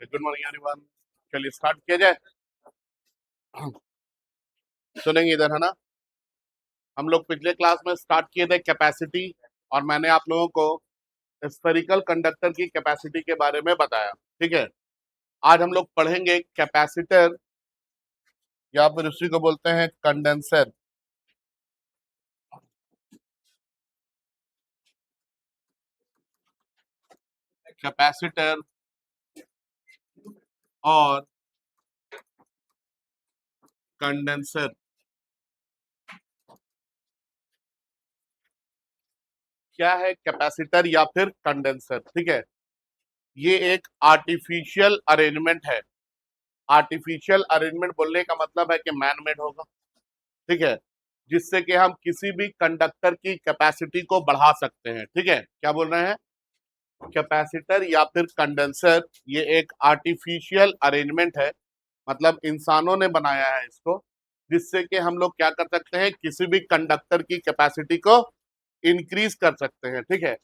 Good morning everyone. चलिए start किया जाए। सुनेंगे इधर है ना। हम लोग पिछले क्लास में स्टार्ट किए थे कैपेसिटी, और मैंने आप लोगों को स्फेरिकल कंडक्टर की कैपेसिटी के बारे में बताया। ठीक है, आज हम लोग पढ़ेंगे कैपेसिटर, या फिर उसी को बोलते हैं कंडेंसर। कैपेसिटर और कंडेंसर क्या है? कैपेसिटर या फिर कंडेंसर, ठीक है, ये एक आर्टिफिशियल अरेंजमेंट है। आर्टिफिशियल अरेंजमेंट बोलने का मतलब है कि मैन मेड होगा, ठीक है, जिससे कि हम किसी भी कंडक्टर की कैपेसिटी को बढ़ा सकते हैं। ठीक है, क्या बोल रहे हैं? कैपेसिटर या फिर कंडेंसर ये एक आर्टिफिशियल अरेंजमेंट है, मतलब इंसानों ने बनाया है इसको, जिससे कि हम लोग क्या कर सकते हैं, किसी भी कंडक्टर की कैपेसिटी को इंक्रीज कर सकते हैं। ठीक है,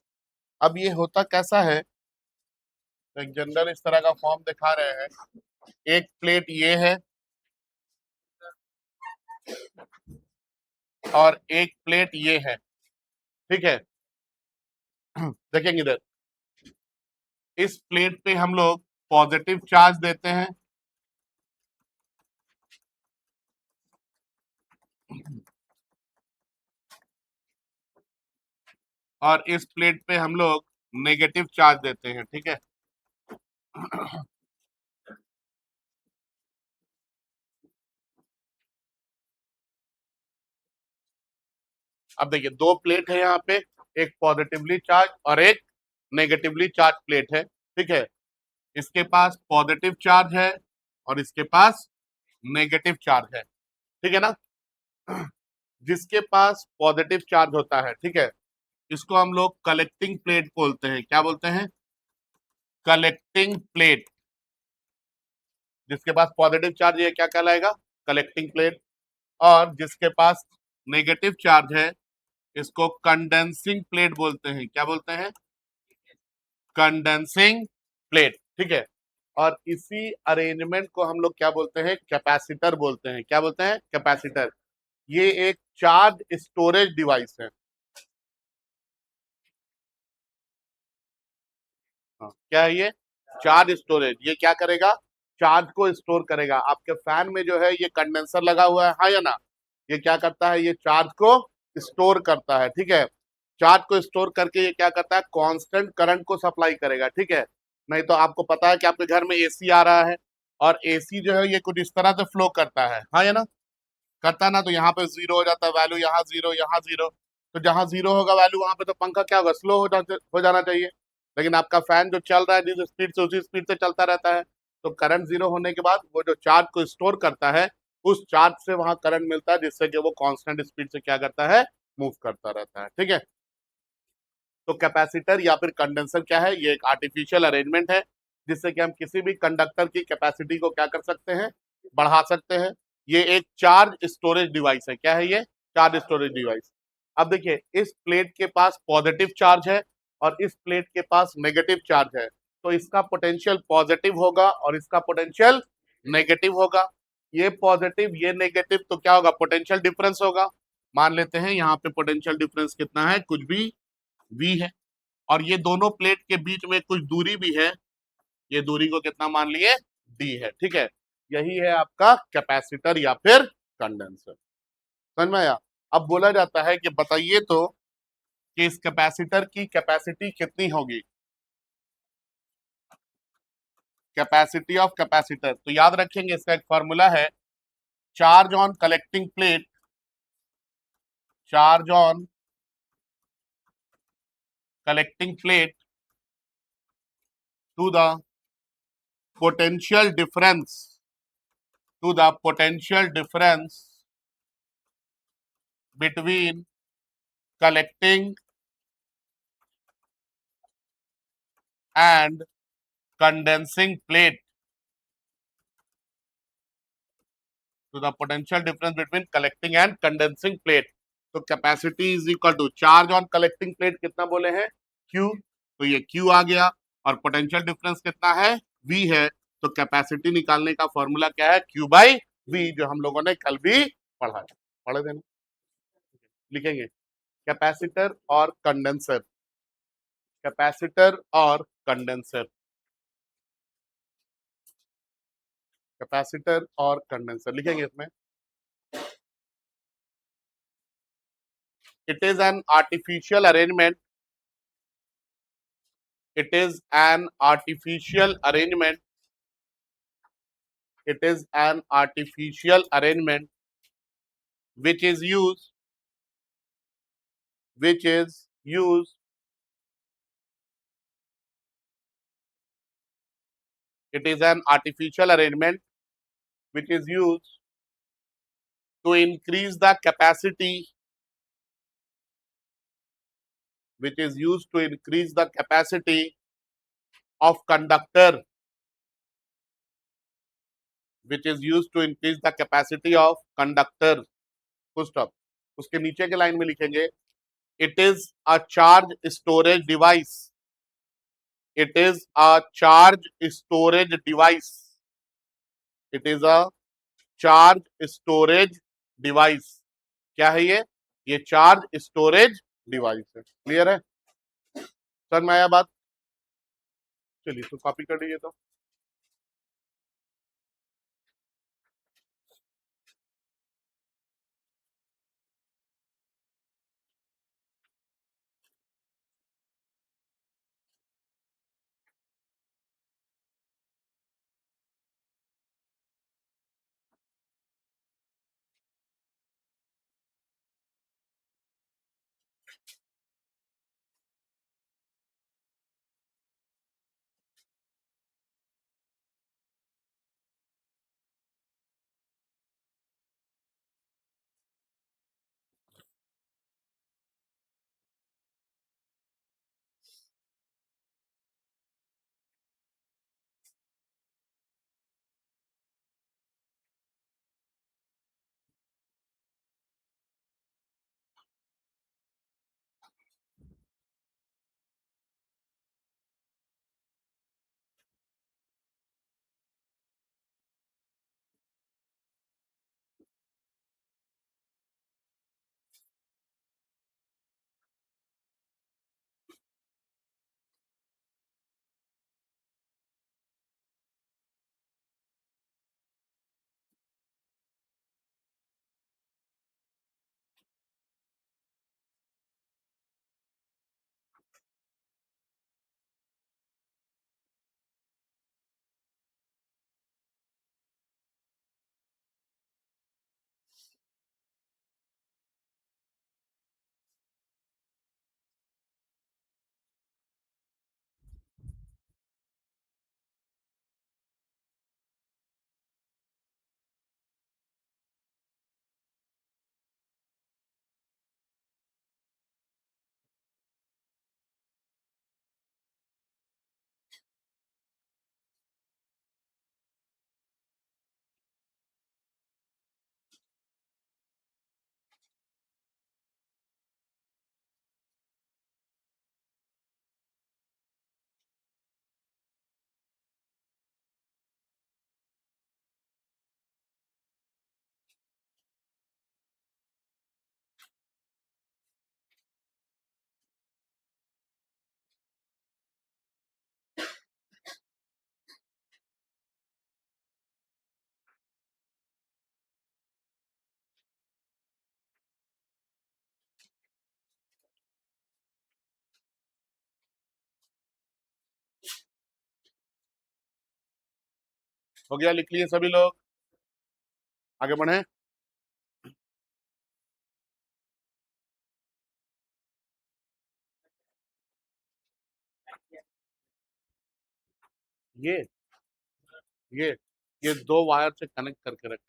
अब ये होता कैसा है? तो एक जनरल इस तरह का फॉर्म दिखा रहे हैं। एक प्लेट ये है और एक प्लेट ये है। ठीक है, देखेंगे इधर, इस प्लेट पे हम लोग पॉजिटिव चार्ज देते हैं और इस प्लेट पे हम लोग नेगेटिव चार्ज देते हैं। ठीक है, अब देखिए दो प्लेट है यहाँ पे, एक पॉजिटिवली चार्ज और एक नेगेटिवली चार्ज प्लेट है। ठीक है, इसके पास पॉजिटिव चार्ज है और इसके पास नेगेटिव चार्ज है। ठीक है ना। जिसके पास पॉजिटिव चार्ज होता है, ठीक है, इसको हम लोग कलेक्टिंग प्लेट बोलते हैं। क्या बोलते हैं? Collecting plate. जिसके पास पॉजिटिव चार्ज है क्या कहलाएगा? Collecting plate. और जिसके पास नेगेटिव चार्ज है इसको कंडेंसिंग प्लेट बोलते हैं। क्या बोलते हैं? Condensing plate. ठीक है, और इसी अरेंजमेंट को हम लोग क्या बोलते हैं? कैपेसिटर बोलते हैं। क्या बोलते हैं? कैपेसिटर। ये एक चार्ज स्टोरेज डिवाइस है। हाँ, क्या है ये? Charge storage. ये क्या करेगा? चार्ज को स्टोर करेगा। आपके फैन में जो है ये कंडेंसर लगा हुआ है, हाँ या ना? ये क्या करता है? ये चार्ज को स्टोर करता है। ठीक है, चार्ज को स्टोर करके ये क्या करता है? कांस्टेंट करंट को सप्लाई करेगा। ठीक है, नहीं तो आपको पता है कि आपके घर में एसी आ रहा है और एसी जो है ये कुछ इस तरह से फ्लो करता है, हाँ या ना? करता है ना, तो यहाँ पे जीरो हो जाता है वैल्यू, यहाँ जीरो, यहाँ जीरो। तो जहां जीरो होगा वैल्यू वहां पे तो पंखा क्या होगा? स्लो हो जाना चाहिए। लेकिन आपका फैन जो चल रहा है जिस स्पीड से उसी स्पीड से चलता रहता है, तो करंट जीरो होने के बाद वो जो चार्ज को स्टोर करता है उस चार्ज से वहां करंट मिलता है, जिससे कि वो कांस्टेंट स्पीड से क्या करता है? मूव करता रहता है। ठीक है, तो कैपेसिटर या फिर कंडेंसर क्या है? ये एक आर्टिफिशियल अरेंजमेंट है, जिससे कि हम किसी भी कंडक्टर की कैपेसिटी को क्या कर सकते हैं? बढ़ा सकते हैं। ये एक चार्ज स्टोरेज डिवाइस है। क्या है ये? Charge storage device. अब देखिए, इस प्लेट के पास पॉजिटिव चार्ज है और इस प्लेट के पास नेगेटिव चार्ज है, तो इसका पोटेंशियल पॉजिटिव होगा और इसका पोटेंशियल नेगेटिव होगा। ये पॉजिटिव ये नेगेटिव, तो क्या होगा? पोटेंशियल डिफरेंस होगा। मान लेते हैं यहाँ पे पोटेंशियल डिफरेंस कितना है? कुछ भी v है, और ये दोनों प्लेट के बीच में कुछ दूरी भी है। ये दूरी को कितना मान लिए? d है। ठीक है, यही है आपका कैपेसिटर या फिर कंडेंसर। समझ में आया? अब बोला जाता है कि बताइए तो कि इस कैपेसिटर की कैपेसिटी कितनी होगी? कैपेसिटी ऑफ कैपेसिटर, तो याद रखेंगे इसका एक फॉर्मूला है, charge on collecting plate, charge on collecting plate to the potential difference, to the potential difference between collecting and condensing plate, to the potential difference between collecting and condensing plate। तो capacity is equal to charge on collecting plate कितना बोले हैं? Q, तो ये Q आ गया, और potential difference कितना है? V है। तो कैपेसिटी निकालने का फॉर्मूला क्या है, Q बाई V, जो हम लोगों ने कल भी पढ़ा है, पढ़े थे ना। लिखेंगे कैपेसिटर और कंडेंसर, कैपेसिटर और कंडेंसर, कैपेसिटर और कंडेंसर लिखेंगे इसमें। It is an artificial arrangement, it is an artificial arrangement, it is an artificial arrangement which is used, which is used, it is an artificial arrangement which is used to increase the capacity, which is used to increase the capacity of conductor, which is used to increase the capacity of conductor, full stop। उसके नीचे के line में लिखेंगे it is a charge storage device, it is a charge storage device, it is a charge storage device। क्या है ये charge storage device है। Clear है, समझ में आया बात? चलिए तो कॉपी कर लीजिए तो। हो गया, लिख लिए सभी लोग, आगे बढ़े। ये ये ये दो वायर से कनेक्ट करके रखे,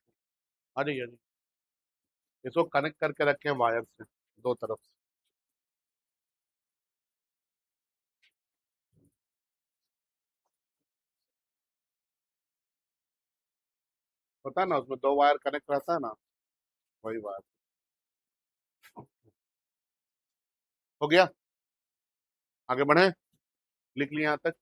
आ जाइए आ जाइए। इसको कनेक्ट करके रखे वायर से दो तरफ से, होता है ना, उसमें दो वायर कनेक्ट रहता है ना, वही वायर। हो गया, आगे बढ़े, लिख लिए यहाँ तक।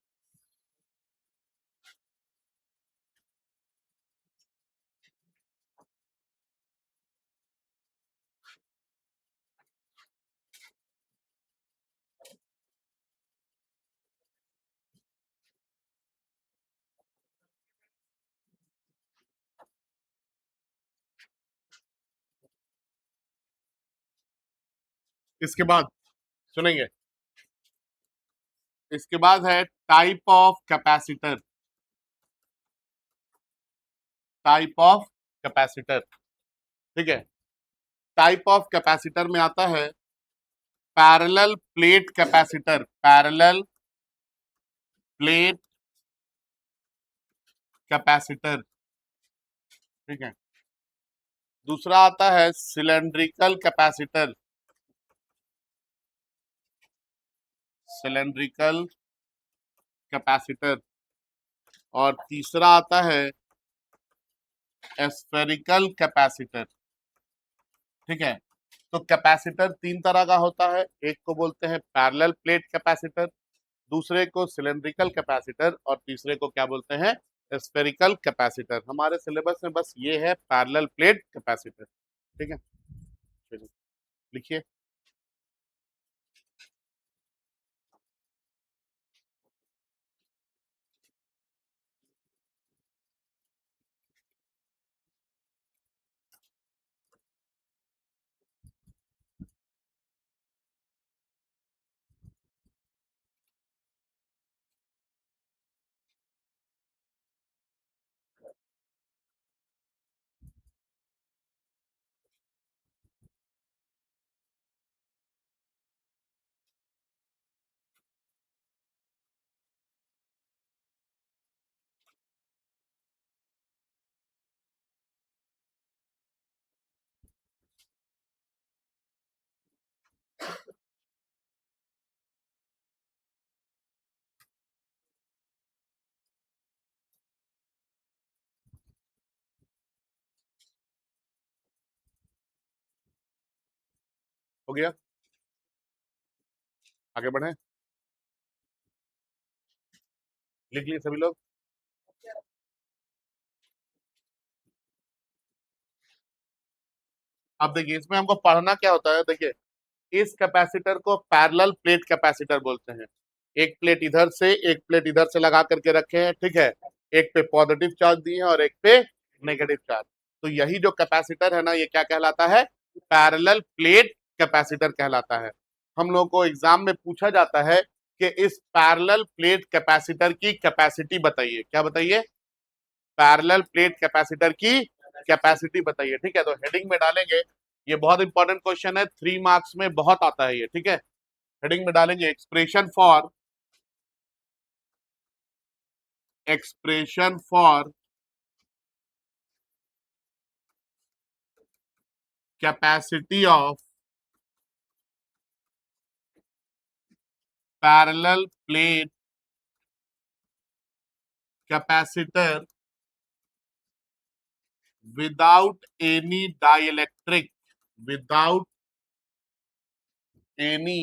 इसके बाद सुनेंगे, इसके बाद है type of capacitor. Type of capacitor, ठीक है। टाइप ऑफ कैपेसिटर में आता है parallel plate capacitor. Parallel plate capacitor, ठीक है। दूसरा आता है सिलेंड्रिकल कैपेसिटर। Cylindrical capacitor. और तीसरा आता है स्फेरिकल कैपेसिटर, ठीक है। तो कैपेसिटर तीन तरह का होता है, एक को बोलते हैं पैरेलल प्लेट कैपेसिटर, दूसरे को सिलेंड्रिकल कैपेसिटर, और तीसरे को क्या बोलते हैं, स्फेरिकल कैपेसिटर। हमारे सिलेबस में बस ये है पैरेलल प्लेट कैपेसिटर, ठीक है। चलिए लिखिए। हो गया, आगे बढ़े। लिख लिए सभी लोग। अब देखिए इसमें हमको पढ़ना क्या होता है, देखिए इस कैपेसिटर को पैरेलल प्लेट कैपेसिटर बोलते हैं। एक प्लेट इधर से एक प्लेट इधर से लगा करके रखे हैं, ठीक है। एक पे पॉजिटिव चार्ज दिए हैं और एक पे नेगेटिव चार्ज। तो यही जो कैपेसिटर है ना, ये क्या कहलाता है, पैरेलल प्लेट कैपेसिटर कहलाता है। हम लोग को एग्जाम में पूछा जाता है कि इस पैरेलल प्लेट कैपेसिटर की कैपेसिटी बताइए। क्या बताइए, पैरेलल प्लेट कैपेसिटर की कैपेसिटी बताइए, ठीक है। तो हेडिंग में डालेंगे, ये बहुत इंपॉर्टेंट क्वेश्चन है, 3 मार्क्स में बहुत आता है ये, ठीक है। हेडिंग में डालेंगे expression for capacity of parallel plate capacitor without any dielectric, without any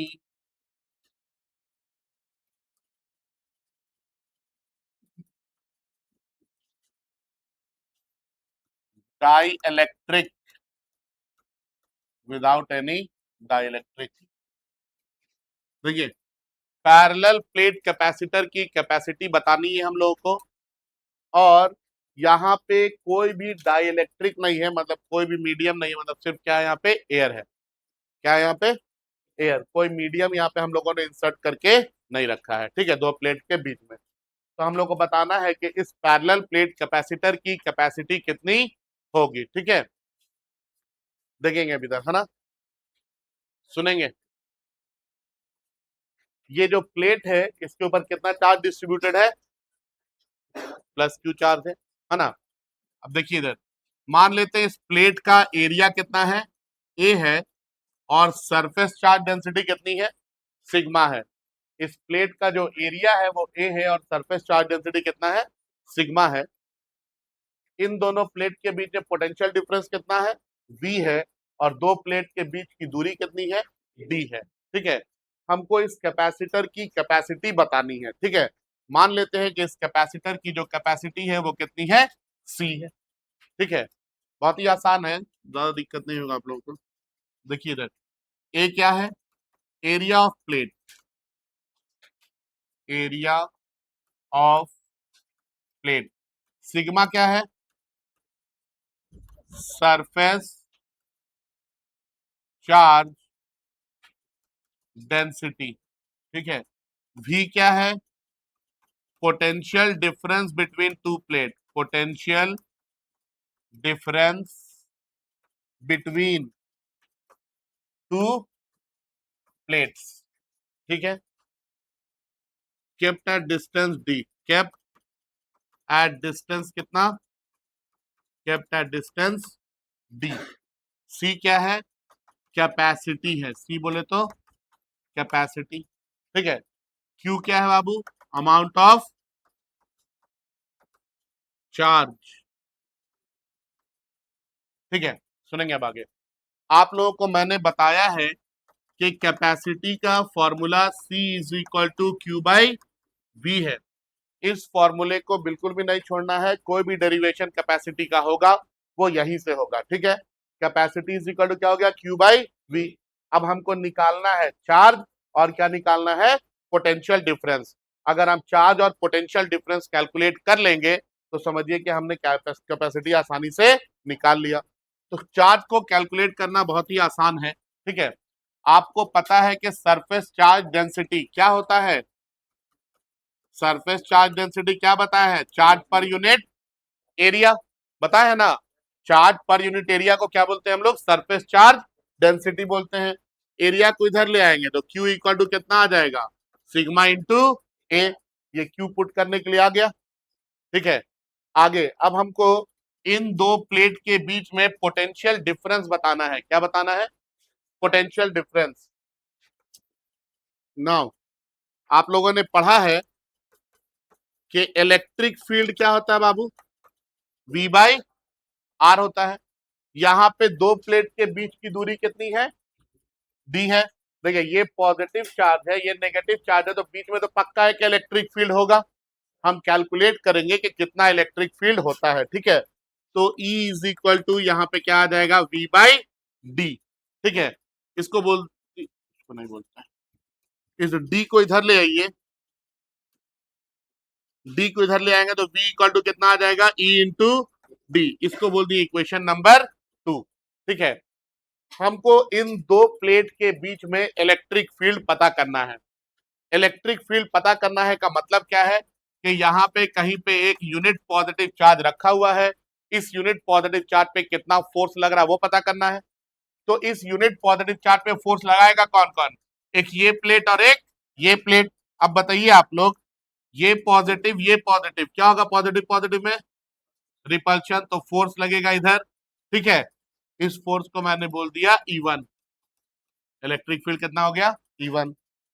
dielectric, without any dielectric. देखिए पैरेलल प्लेट कैपेसिटर की कैपेसिटी बतानी है हम लोगों को, और यहाँ पे कोई भी डाइलेक्ट्रिक नहीं है, मतलब कोई भी मीडियम नहीं है, मतलब सिर्फ क्या है यहाँ पे, एयर है। क्या है यहाँ पे, एयर। कोई मीडियम यहाँ पे हम लोगों ने इंसर्ट करके नहीं रखा है, ठीक है, दो प्लेट के बीच में। तो हम लोग को बताना है कि इस पैरेलल प्लेट कैपेसिटर की कैपेसिटी कितनी होगी, ठीक है। देखेंगे अभी तक, है ना, सुनेंगे। ये जो प्लेट है इसके ऊपर कितना चार्ज डिस्ट्रीब्यूटेड है, प्लस क्यू चार्ज है ना। अब देखिए इधर, मान लेते हैं इस प्लेट का एरिया कितना है, ए है, और सरफेस चार्ज डेंसिटी कितनी है, सिग्मा है। इस प्लेट का जो एरिया है वो ए है और सरफेस चार्ज डेंसिटी कितना है, सिग्मा है। इन दोनों प्लेट के बीच में पोटेंशियल डिफरेंस कितना है, वी है, और दो प्लेट के बीच की दूरी कितनी है, डी है, ठीक है। हमको इस कैपेसिटर की कैपेसिटी बतानी है, ठीक है। मान लेते हैं कि इस कैपेसिटर की जो कैपेसिटी है वो कितनी है, सी है, ठीक है। बहुत ही आसान है, ज्यादा दिक्कत नहीं होगा आप लोगों को। देखिए इधर, ए क्या है, area of plate, area of plate. Sigma क्या है, सरफेस चार्ज डेंसिटी, ठीक है। V क्या है? Potential difference between two plate, potential difference between two plates, ठीक है। Kept at distance D, kept at distance कितना? Kept at distance D। C क्या है? कैपेसिटी है, C बोले तो कैपेसिटी, ठीक है। Q क्या है बाबू? अमाउंट ऑफ चार्ज, ठीक है। सुनेंगे अब आगे। आप लोगों को मैंने बताया है कि कैपेसिटी का formula C is equal to Q by V है। इस फॉर्मूले को बिल्कुल भी नहीं छोड़ना है, कोई भी डेरिवेशन कैपेसिटी का होगा वो यहीं से होगा, ठीक है। कैपेसिटी इज इक्वल टू क्या हो गया? Q by V. अब हमको निकालना है चार्ज और क्या निकालना है? Potential difference. अगर हम चार्ज और पोटेंशियल डिफरेंस कैलकुलेट कर लेंगे तो समझिए कि हमने कैपेसिटी आसानी से निकाल लिया। तो चार्ज को कैलकुलेट करना बहुत ही आसान है, ठीक है। आपको पता है कि सरफेस चार्ज डेंसिटी क्या होता है? सरफेस चार्ज डेंसिटी क्या बताया है? चार्ज पर यूनिट एरिया, बताया है ना। चार्ज पर यूनिट एरिया को क्या बोलते हैं हम लोग? सरफेस चार्ज डेंसिटी बोलते हैं। एरिया को इधर ले आएंगे तो Q इक्वल टू कितना आ जाएगा? सिग्मा इंटू ए। ये Q पुट करने के लिए आ गया, ठीक है। आगे अब हमको इन दो प्लेट के बीच में पोटेंशियल डिफरेंस बताना है। क्या बताना है? Potential difference. नाउ आप लोगों ने पढ़ा है कि इलेक्ट्रिक फील्ड क्या होता है बाबू? V बाई R होता है। यहाँ पे दो प्लेट के बीच की दूरी कितनी है? D है। देखिए ये पॉजिटिव चार्ज है, ये नेगेटिव चार्ज है, तो बीच में तो पक्का है कि इलेक्ट्रिक फील्ड होगा। हम कैलकुलेट करेंगे कि कितना इलेक्ट्रिक फील्ड होता है, ठीक है। तो E इज इक्वल टू यहाँ पे क्या आ जाएगा? V बाई D, ठीक है। इसको नहीं बोलता है, इस D को इधर ले आइए, D को इधर ले आएंगे तो V इक्वल टू कितना आ जाएगा? E into D। इसको बोल दिए इक्वेशन नंबर 2, ठीक है। हमको इन दो प्लेट के बीच में इलेक्ट्रिक फील्ड पता करना है। इलेक्ट्रिक फील्ड पता करना है का मतलब क्या है कि यहाँ पे कहीं पे एक यूनिट पॉजिटिव चार्ज रखा हुआ है, इस यूनिट पॉजिटिव चार्ज पे कितना फोर्स लग रहा है वो पता करना है। तो इस यूनिट पॉजिटिव चार्ज पे फोर्स लगाएगा कौन कौन? एक ये प्लेट और एक ये प्लेट। अब बताइए आप लोग, ये पॉजिटिव क्या होगा? पॉजिटिव पॉजिटिव में रिपल्शन, तो फोर्स लगेगा इधर, ठीक है। इस फोर्स को मैंने बोल दिया E1। इलेक्ट्रिक फील्ड कितना हो गया? E1।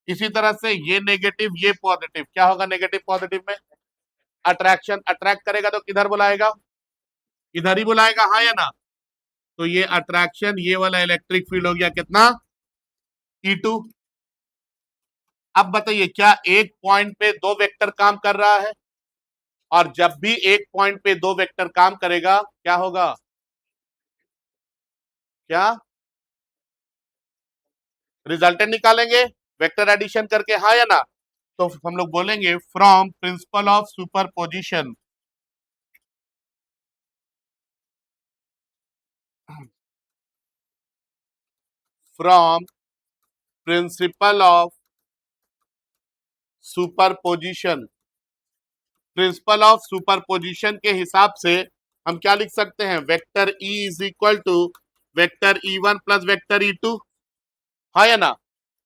इसी तरह से ये नेगेटिव ये पॉजिटिव, क्या होगा नेगेटिव पॉजिटिव में? अट्रैक्शन, अट्रैक्ट करेगा तो किधर बुलाएगा? इधर ही बुलाएगा, हाँ या ना। तो ये अट्रैक्शन, ये वाला इलेक्ट्रिक फील्ड हो गया कितना? E2। अब बताइए क्या एक पॉइंट पे दो वेक्टर काम कर रहा है? और जब भी एक पॉइंट पे दो वेक्टर काम करेगा क्या होगा? क्या रिजल्टेंट निकालेंगे वेक्टर एडिशन करके, हाँ या ना। तो हम लोग बोलेंगे from principle of superposition, from principle of superposition, principle of superposition के हिसाब से हम क्या लिख सकते हैं? Vector E is equal to vector E1 plus vector E2, हाँ या ना।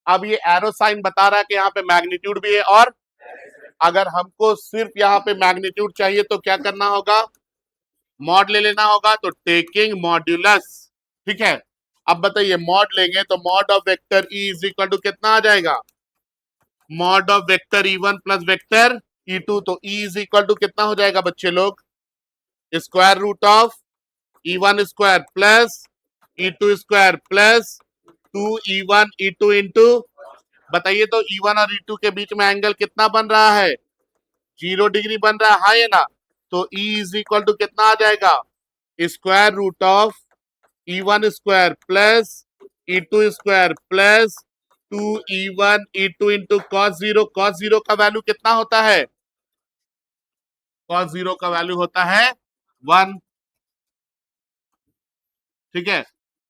अब ये एरो साइन बता रहा है कि यहाँ पे मैग्नीट्यूड भी है, और अगर हमको सिर्फ यहाँ पे मैग्नीट्यूड चाहिए तो क्या करना होगा? मॉड ले लेना होगा, तो टेकिंग मॉड्यूलस, ठीक है। अब बताइए मॉड लेंगे तो mod of vector E is equal to कितना आ जाएगा? Mod of vector E1 plus vector E2, तो E इज इक्वल टू कितना हो जाएगा बच्चे लोग? Square root of E1 square plus E2 square plus 2E1 E2 into, बताइए तो E1 और E2 के बीच में एंगल कितना बन रहा है? 0 डिग्री बन रहा है, हाँ या ना। तो E इज इक्वल टू कितना आ जाएगा? Square root of E1 square plus E2 square plus 2E1 E2 into cos zero. Cos zero का वैल्यू कितना होता है? कॉस जीरो का वैल्यू होता है 1, ठीक है।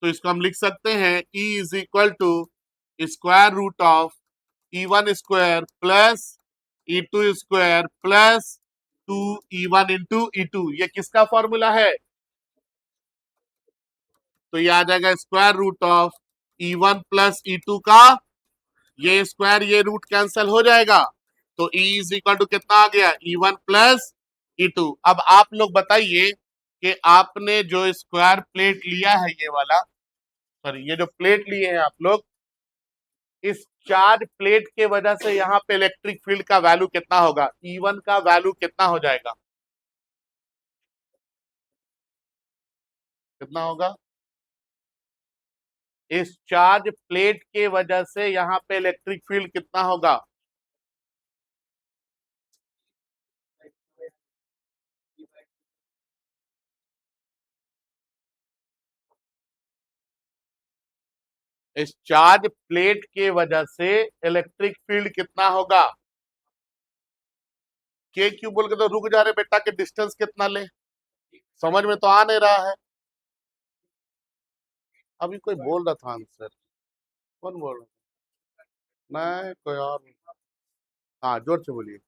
तो इसको हम लिख सकते हैं E is equal to square root of E1 square plus E2 square plus 2 E1 into E2। ये किसका फॉर्मूला है? तो ये आ जाएगा square root of E1 plus E2 का, ये स्क्वायर ये रूट कैंसिल हो जाएगा, तो E इज इक्वल टू कितना आ गया? E1 plus E2। अब आप लोग बताइए कि आपने जो स्क्वायर प्लेट लिया है ये वाला, सॉरी ये जो प्लेट लिए हैं आप लोग, इस चार्ज प्लेट के वजह से यहाँ पे इलेक्ट्रिक फील्ड का वैल्यू कितना होगा? E1 का वैल्यू कितना हो जाएगा? कितना होगा? इस चार्ज प्लेट के वजह से यहाँ पे इलेक्ट्रिक फील्ड कितना होगा? इस चार्ज प्लेट के वजह से इलेक्ट्रिक फील्ड कितना होगा? के क्यों बोल के तो रुक जा रहे बेटा, के डिस्टेंस कितना ले, समझ में तो आ नहीं रहा है। अभी कोई बोल रहा था आंसर, कौन बोल रहा था? नहीं कोई और। हाँ जोर से बोलिए।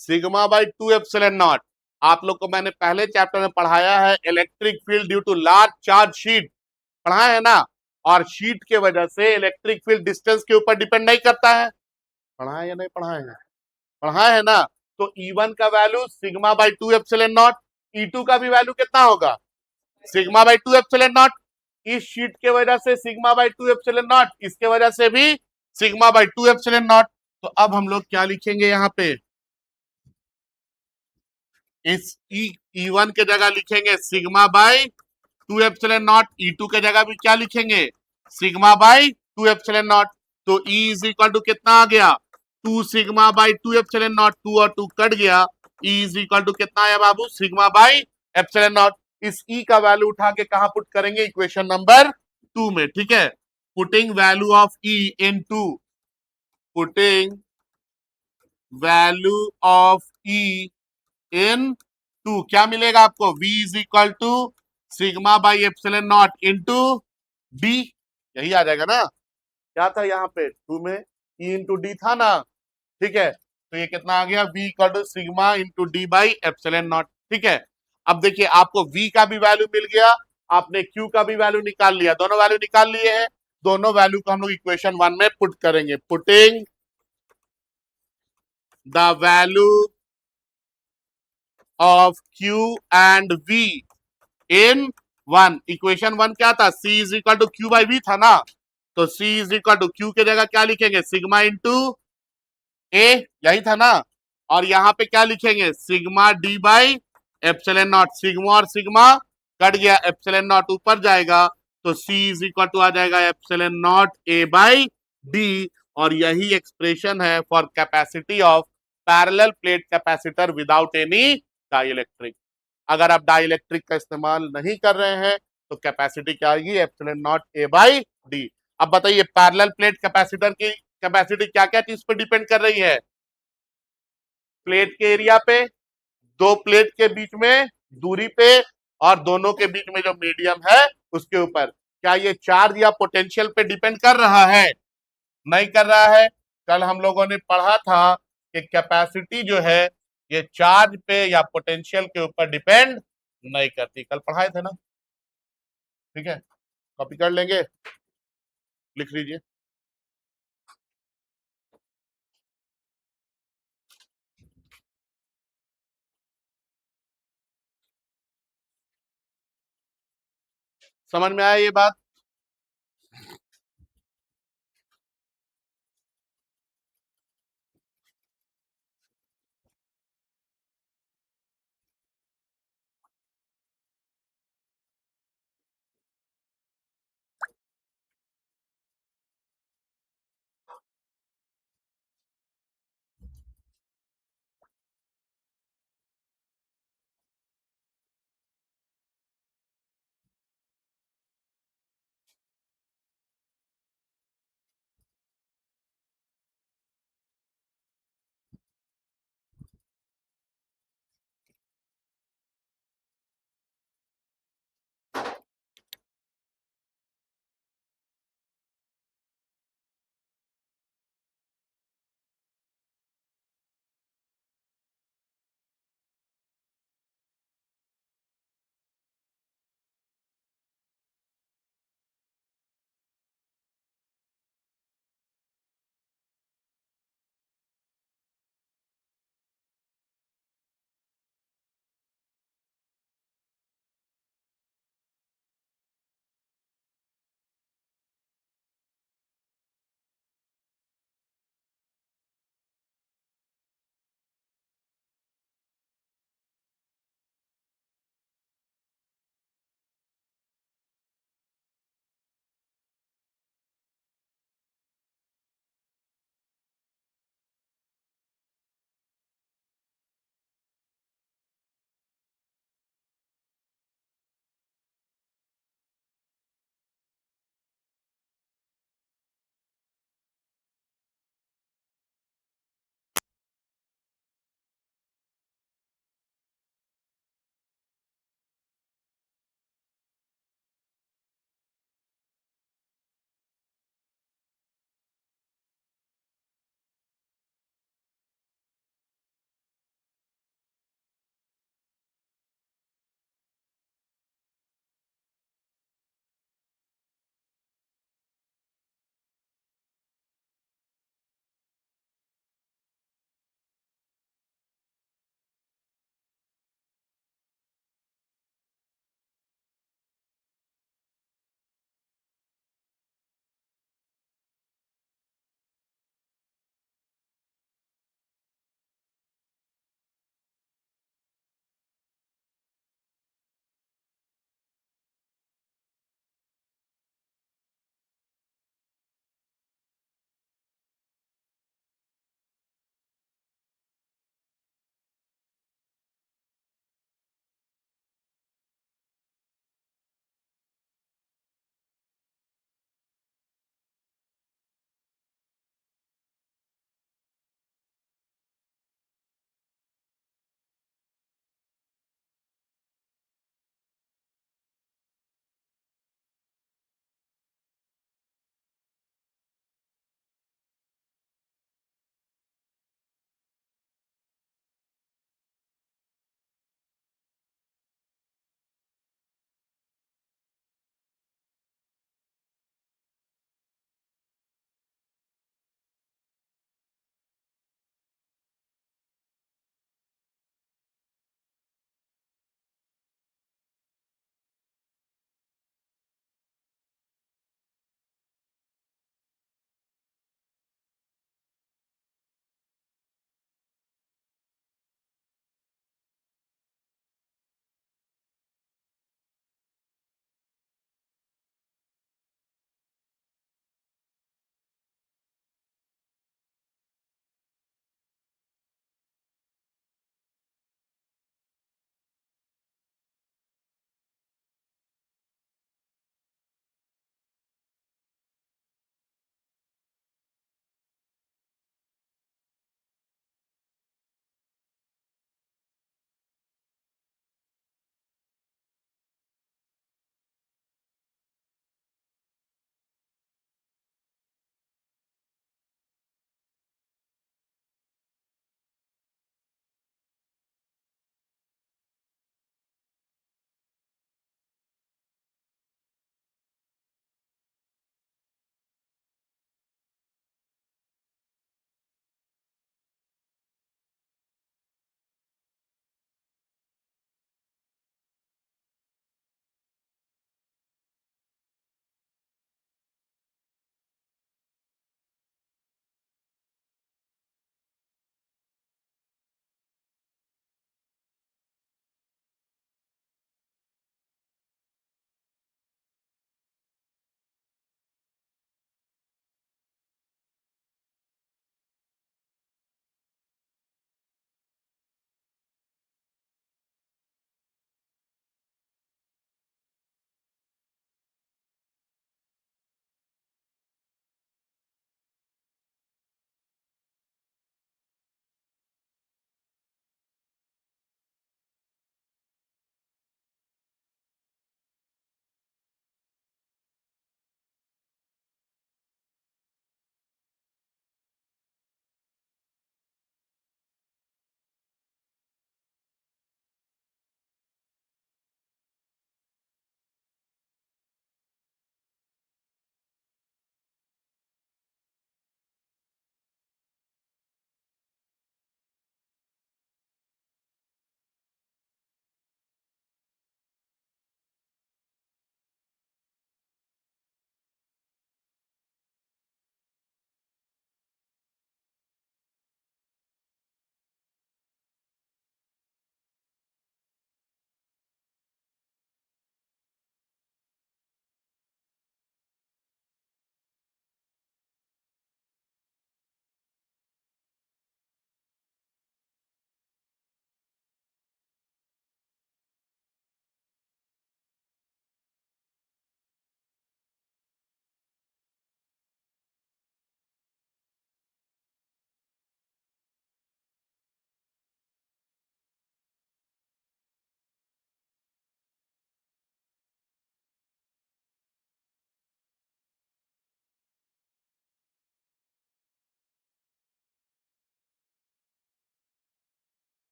Sigma by 2 epsilon naught. आप लोग को मैंने पहले चैप्टर में पढ़ाया है, electric field due to large charge sheet, पढ़ाया है ना। और शीट के वजह से इलेक्ट्रिक फील्ड डिस्टेंस के ऊपर डिपेंड नहीं करता है, पढ़ा है या नहीं पढ़ा है? पढ़ा है ना। तो E1 का value sigma by 2 epsilon not, E2 का भी वैल्यू कितना होगा? Sigma by 2 epsilon naught. इस शीट के वजह से सिग्मा बाई 2 एप्सिलॉन नॉट, इसके वजह से भी सिग्मा बाई 2 एप्सिलॉन नॉट। तो अब हम लोग क्या लिखेंगे यहाँ पे? इस E1 के जगह लिखेंगे sigma by 2 epsilon not, E2 के जगह भी क्या लिखेंगे? Sigma by 2 epsilon not. तो E इज इक्वल टू कितना आ गया? 2 सिग्मा बाई 2 एप्सिलॉन नॉट, 2 और 2 कट गया, E इज इक्वल टू कितना आया बाबू? Sigma by epsilon naught. इस E का वैल्यू उठा के कहां पुट करेंगे? इक्वेशन नंबर 2 में, ठीक है। Putting value of E in 2, putting value of E in 2, क्या मिलेगा आपको? V is equal to sigma by epsilon naught into d, यही आ जाएगा ना। क्या था यहाँ पे 2 में? E इंटू डी था ना, ठीक है। तो ये कितना आ गया? V equal to sigma into d by epsilon naught, ठीक है। अब देखिए आपको V का भी वैल्यू मिल गया, आपने Q का भी वैल्यू निकाल लिया, दोनों वैल्यू निकाल लिए हैं। दोनों वैल्यू को हम लोग इक्वेशन 1 में पुट करेंगे। Putting the value of Q and V in 1, equation 1 क्या था? C is equal to Q by V था ना। तो C is equal to Q के जगह क्या लिखेंगे? सिग्मा इंटू A, यही था ना। और यहाँ पे क्या लिखेंगे? Sigma D by epsilon not, sigma और सिग्मा कट गया, एप्सिलॉन नॉट ऊपर जाएगा, तो C इज इक्वल टू आ जाएगा epsilon not A by D। और यही एक्सप्रेशन है for capacity of parallel plate capacitor without any dielectric. अगर आप डाइलेक्ट्रिक का इस्तेमाल नहीं कर रहे हैं तो कैपेसिटी क्या आएगी? Epsilon naught A by D. अब बताइए पैरेलल प्लेट कैपेसिटर की कैपेसिटी क्या क्या चीज पे डिपेंड कर रही है? प्लेट के एरिया पे, दो प्लेट के बीच में दूरी पे, और दोनों के बीच में जो मीडियम है उसके ऊपर। क्या ये चार्ज या पोटेंशियल पे डिपेंड कर रहा है? नहीं कर रहा है। कल हम लोगों ने पढ़ा था कि कैपेसिटी जो है ये चार्ज पे या पोटेंशियल के ऊपर डिपेंड नहीं करती, कल पढ़ाए थे ना, ठीक है। कॉपी कर लेंगे, लिख लीजिए। समझ में आया ये बात?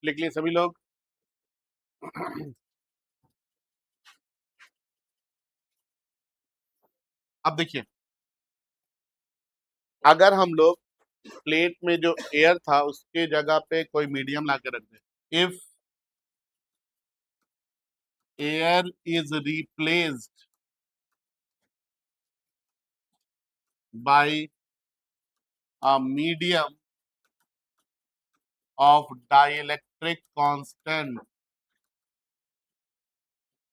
लिख लिए सभी लोग? अब देखिए, अगर हम लोग प्लेट में जो एयर था उसके जगह पे कोई मीडियम ला के रख दे, if air is replaced by a medium of dielectric constant,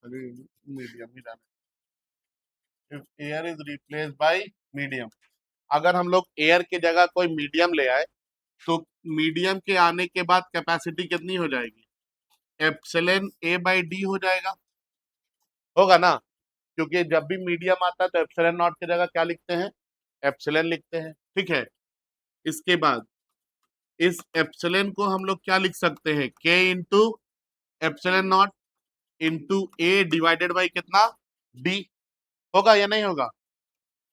medium ही डाले, if air is replaced by medium, अगर हम लोग एयर की जगह कोई मीडियम ले आए तो मीडियम के आने के बाद कैपेसिटी कितनी हो जाएगी? एप्सिलॉन ए बाई डी हो जाएगा, होगा ना? क्योंकि जब भी मीडियम आता है तो एप्सिलॉन नॉट की जगह क्या लिखते हैं? एप्सिलॉन लिखते हैं, ठीक है। इसके बाद इस एप्सिलॉन को हम लोग क्या लिख सकते हैं? के into epsilon naught into A divided by कितना? डी, होगा या नहीं होगा?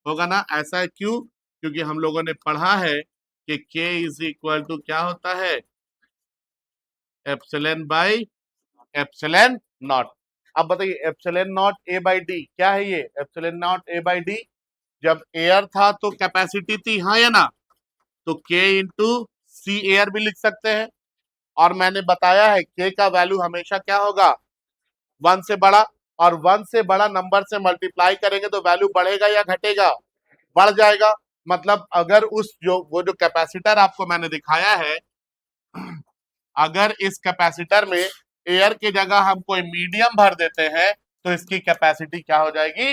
होगा ना? ऐसा है क्यों? क्योंकि हम लोगों ने पढ़ा है कि के इज इक्वल टू क्या होता है? Epsilon by epsilon not. अब बताइए, epsilon naught A by D क्या है? ये epsilon naught A by D, जब एयर था तो कैपेसिटी थी, हाँ या ना? तो के इंटू सी एयर भी लिख सकते हैं। और मैंने बताया है के का वैल्यू हमेशा क्या होगा? 1 से बड़ा, और 1 से बड़ा नंबर से मल्टीप्लाई करेंगे तो वैल्यू बढ़ेगा या घटेगा? बढ़ जाएगा। मतलब अगर उस जो वो जो कैपेसिटर आपको मैंने दिखाया है, अगर इस कैपेसिटर में एयर की जगह हम कोई मीडियम भर देते हैं तो इसकी कैपेसिटी क्या हो जाएगी?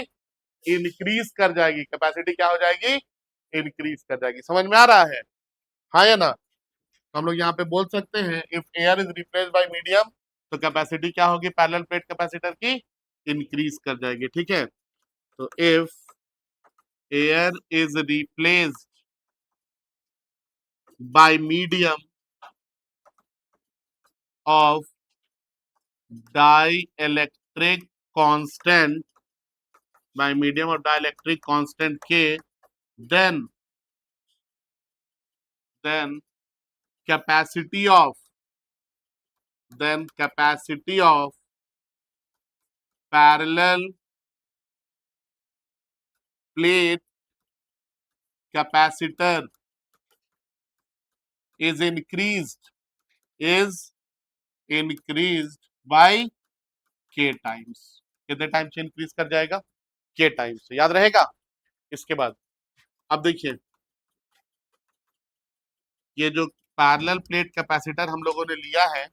इंक्रीज कर जाएगी। कैपेसिटी क्या हो जाएगी? इंक्रीज कर जाएगी। समझ में आ रहा है, हाँ या ना? तो हम लोग यहाँ पे बोल सकते हैं if air is replace by medium तो कैपेसिटी क्या होगी पैरेलल प्लेट कैपेसिटर की? इंक्रीज कर जाएगी, ठीक है। तो if air is replaced by medium of dielectric constant, by medium of dielectric constant K, then then capacity of capacity of parallel plate capacitor is increased by K times। कितने time से increase कर जाएगा? K times, याद रहेगा? इसके बाद अब देखिए, ये जो पैरेलल प्लेट कैपेसिटर हम लोगों ने लिया है,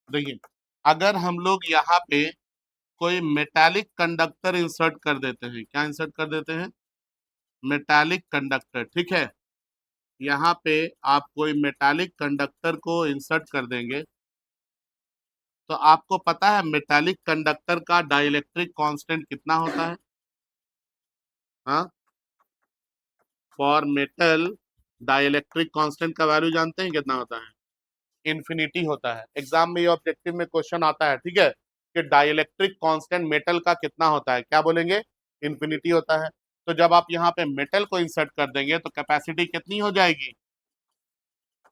देखिए अगर हम लोग यहाँ पे कोई मेटालिक कंडक्टर इंसर्ट कर देते हैं, क्या इंसर्ट कर देते हैं? मेटालिक कंडक्टर, ठीक है। यहाँ पे आप कोई मेटालिक कंडक्टर को इंसर्ट कर देंगे तो आपको पता है मेटालिक कंडक्टर का डाइलेक्ट्रिक कांस्टेंट कितना होता है? हाँ, फॉर मेटल डाइलेक्ट्रिक कांस्टेंट का वैल्यू जानते हैं कितना होता है? इन्फिनिटी होता है। एग्जाम में ये ऑब्जेक्टिव में क्वेश्चन आता है, ठीक है, कि डाइलेक्ट्रिक कांस्टेंट मेटल का कितना होता है? क्या बोलेंगे? इन्फिनिटी होता है। तो जब आप यहाँ पे मेटल को इंसर्ट कर देंगे तो कैपेसिटी कितनी हो जाएगी?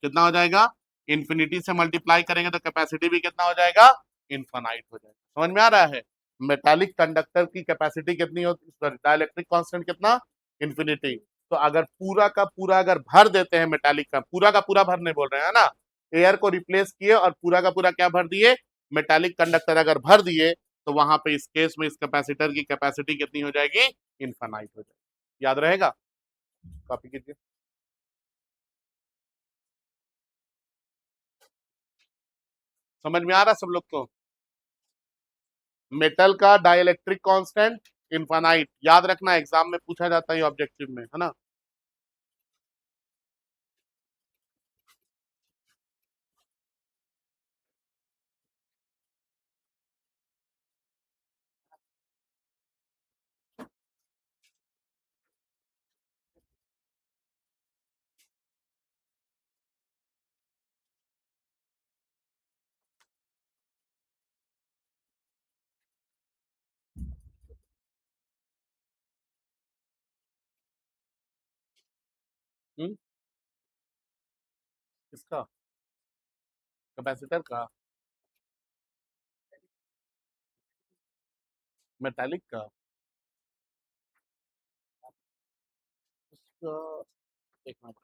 कितना हो जाएगा? इन्फिनिटी से मल्टीप्लाई करेंगे तो कैपेसिटी भी कितना हो जाएगा? इनफाइनाइट हो जाएगा। समझ में आ रहा है? मेटालिक कंडक्टर की कैपेसिटी कितनी होती है? डाइलेक्ट्रिक कांस्टेंट कितना? इन्फिनिटी। तो अगर पूरा का पूरा अगर भर देते हैं मेटालिक का, पूरा का पूरा भरने बोल रहे हैं ना, एयर को रिप्लेस किए और पूरा का पूरा क्या भर दिए? मेटालिक कंडक्टर अगर भर दिए तो वहां पे इस केस में इस कैपेसिटर की कैपेसिटी कितनी हो जाएगी? इनफाइनाइट हो जाएगी। याद रहेगा? कॉपी कीजिए। समझ में आ रहा सब लोग को? मेटल का डाइलेक्ट्रिक कांस्टेंट इनफाइनाइट, याद रखना, एग्जाम में पूछा जाता है ऑब्जेक्टिव में, है ना? हम्म, किसका? कैपेसिटर का? मेटालिक का? उसका एक मिनट।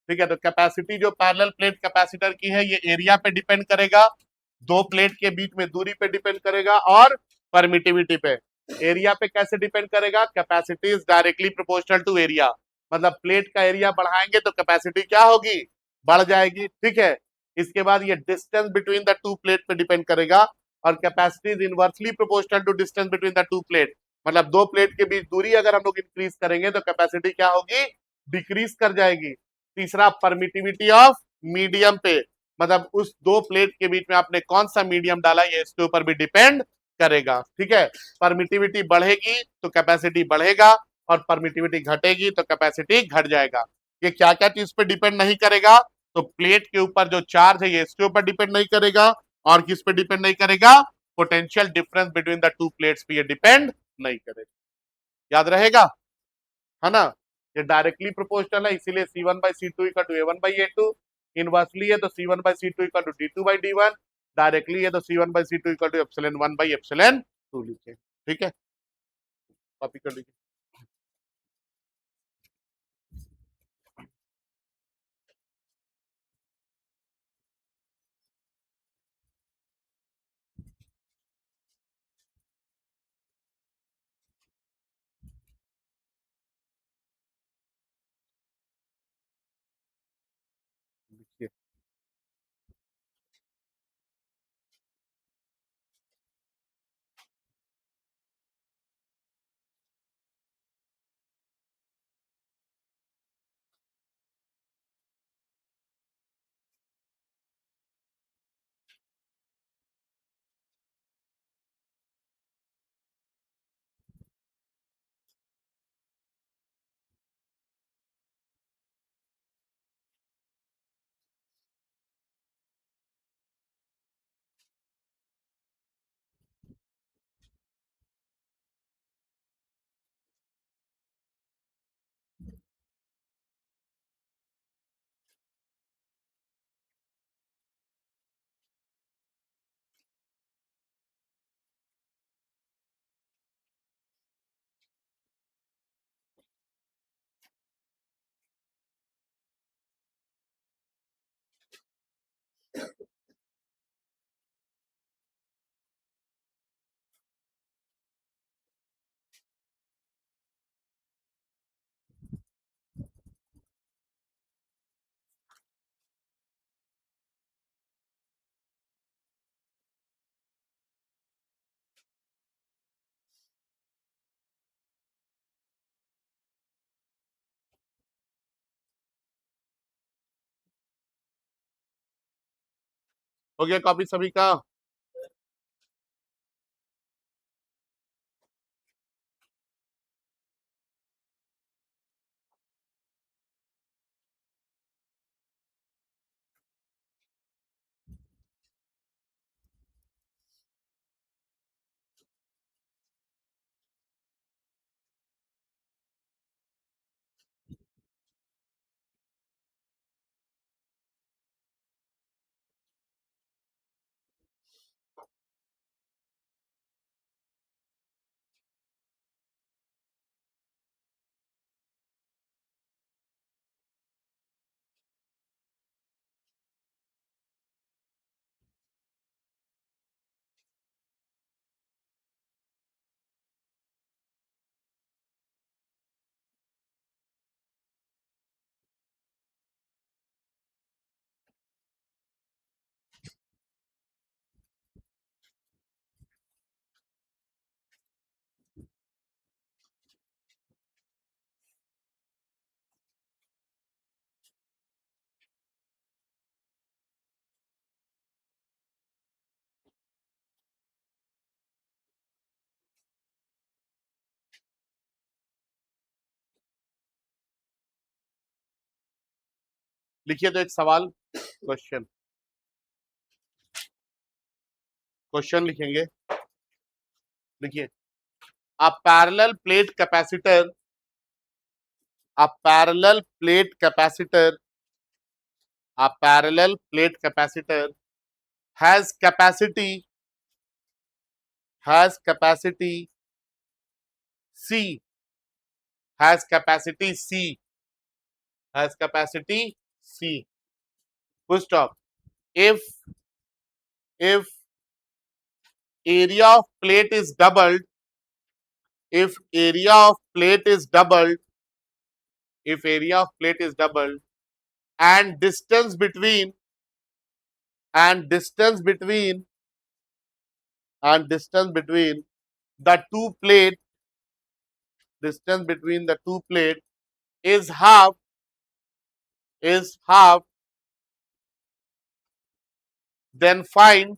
ठीक है, तो कैपेसिटी जो पैरेलल प्लेट कैपेसिटर की है ये एरिया पे डिपेंड करेगा, दो प्लेट के बीच में दूरी पे डिपेंड करेगा, और परमिटिविटी पे। एरिया पे कैसे डिपेंड करेगा? Capacity is directly proportional to area, मतलब प्लेट का एरिया बढ़ाएंगे तो कैपेसिटी क्या होगी? बढ़ जाएगी। ठीक है, इसके बाद ये distance between the two plate पे डिपेंड करेगा, और capacity is inversely proportional to distance between the two plate, मतलब दो प्लेट के बीच दूरी अगर हम लोग इंक्रीज करेंगे तो कैपेसिटी क्या होगी? डिक्रीज कर जाएगी। तीसरा, परमिटिविटी ऑफ मीडियम पे, मतलब उस दो प्लेट के बीच में आपने कौन सा मीडियम डाला ये इसके ऊपर भी डिपेंड करेगा। ठीक है, परमिटिविटी बढ़ेगी तो कैपेसिटी बढ़ेगा, और परमिटिविटी घटेगी तो कैपेसिटी घट जाएगा। ये क्या क्या चीज पे डिपेंड नहीं करेगा? तो प्लेट के ऊपर जो चार्ज है ये इसके ऊपर डिपेंड नहीं करेगा, और किस पे डिपेंड नहीं करेगा? Potential difference between the to plates पे ये डिपेंड नहीं करेगा। याद रहेगा, है ना? ये डायरेक्टली प्रोपोर्शनल है, इसीलिए C1 by C2 equal to A1 by A2। Inversely है तो C1 by C2 equal to D2 by D1। Directly है तो C1 by C2 equal to epsilon 1 by epsilon 2 लिखे। ठीक है, कॉपी कर लीजिए। लिखिए। हो गया कॉपी सभी का? लिखिए, तो एक सवाल, क्वेश्चन, क्वेश्चन लिखेंगे। लिखिए, a parallel plate capacitor, a parallel plate capacitor, a parallel plate capacitor has capacity, has capacity C, has capacity C, has capacity C full stop if area of plate is doubled if area of plate is doubled if area of plate is doubled and distance between and distance between distance between the two plate distance between the two plate is half then find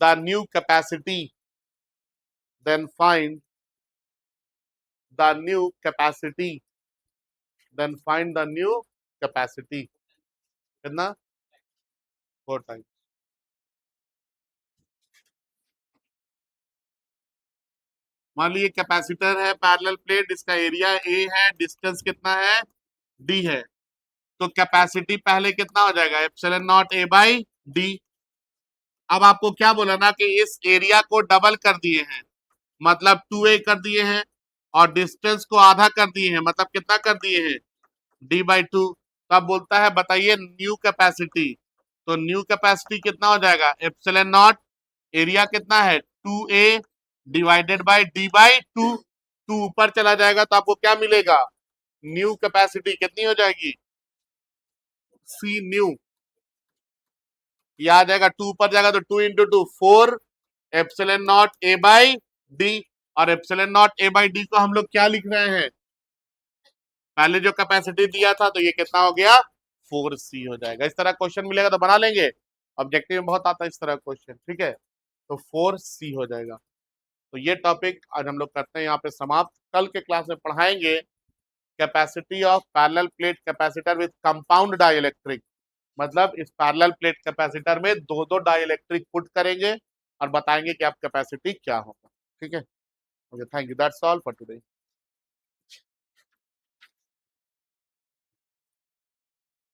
the new capacity then find the new capacity then find the new capacity कितना 4 times मान लीजिए capacitor है parallel plate इसका area A है distance कितना है D है तो कैपेसिटी पहले कितना हो जाएगा epsilon naught A by D अब आपको क्या बोला ना कि इस एरिया को डबल कर दिए हैं मतलब 2a कर दिए हैं और डिस्टेंस को आधा कर दिए हैं मतलब कितना कर दिए हैं d/2 तब बोलता है बताइए न्यू कैपेसिटी तो न्यू कैपेसिटी कितना हो जाएगा एप्सिलॉन नॉट एरिया कितना है 2a डिवाइडेड बाय d/2 2 ऊपर चला जाएगा तो आपको क्या मिलेगा न्यू कैपेसिटी कितनी हो जाएगी सी न्यू ये आ जाएगा 2 ऊपर जाएगा तो 2 into 2 4 epsilon naught A by D और epsilon naught A by D को हम लोग क्या लिख रहे हैं पहले जो कैपेसिटी दिया था तो ये कितना हो गया 4c हो जाएगा इस तरह क्वेश्चन मिलेगा तो बना लेंगे ऑब्जेक्टिव में बहुत आता है इस तरह क्वेश्चन ठीक है तो 4c हो जाएगा तो ये टॉपिक आज हम लोग करते हैं यहाँ पे समाप्त कल के क्लास में पढ़ाएंगे capacity of parallel plate capacitor with compound dielectric मतलब इस पैरेलल प्लेट कैपेसिटर में दो दो डाइलेक्ट्रिक पुट करेंगे और बताएंगे कि आप कैपेसिटी क्या होगा ठीक है okay thank you that's all for today